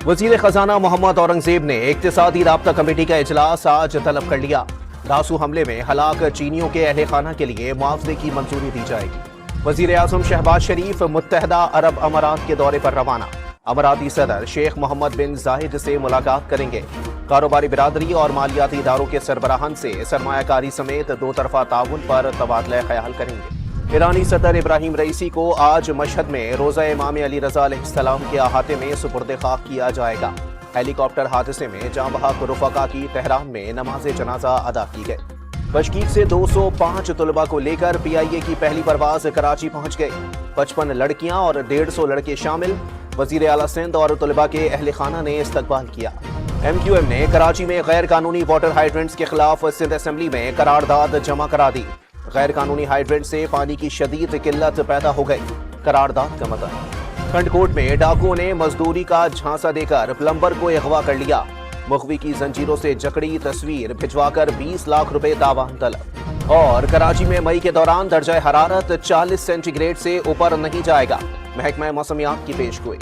वजीर खजाना मोहम्मद औरंगजेब ने इक्तिसादी राब्ता कमेटी का इजलास आज तलब कर लिया। रासू हमले में हलाक चीनियों के अहले खाना के लिए मुआवजे की मंजूरी दी जाएगी। वजीर आजम शहबाज शरीफ मुत्तहदा अरब अमारात के दौरे पर रवाना। अमाराती सदर शेख मोहम्मद बिन जाहिद से मुलाकात करेंगे। कारोबारी बिरादरी और मालियाती इदारों के सरबराहान से सरमायाकारी समेत दो तरफा ताउन पर तबादला ख्याल करेंगे। ईरानी सदर इब्राहिम रईसी को आज मशहद में रोज़ा इमाम अली रज़ा अलैहिस्सलाम के अहाते में सुपुर्द खाक किया जाएगा। हेलीकॉप्टर हादसे में जाँ बहक रुफ़का की तेहरान में नमाज जनाजा अदा की गई। बशकीक से 205 तलबा को लेकर PIA की पहली परवाज कराची पहुंच गई। 55 लड़कियां और 150 लड़के शामिल। वजीर आला सिंध और तलबा के अहले खाना ने इस्तकबाल किया। MQM ने कराची में गैर कानूनी वाटर हाइड्रेंट्स के खिलाफ सिंध असेंबली में करारदाद जमा करा दी। गैर कानूनी हाइड्रेंट से पानी की शदीद किल्लत पैदा हो गई। करारदाद का मतलब खंडकोट में डाकुओं ने मजदूरी का झांसा देकर प्लम्बर को अगवा कर लिया। मुखवी की जंजीरों से जकड़ी तस्वीर भिजवाकर 20 लाख रुपए दावान तलब। और कराची में मई के दौरान दर्जा हरारत 40 सेंटीग्रेड से ऊपर नहीं जाएगा। महकमा मौसमियात की पेशगोई।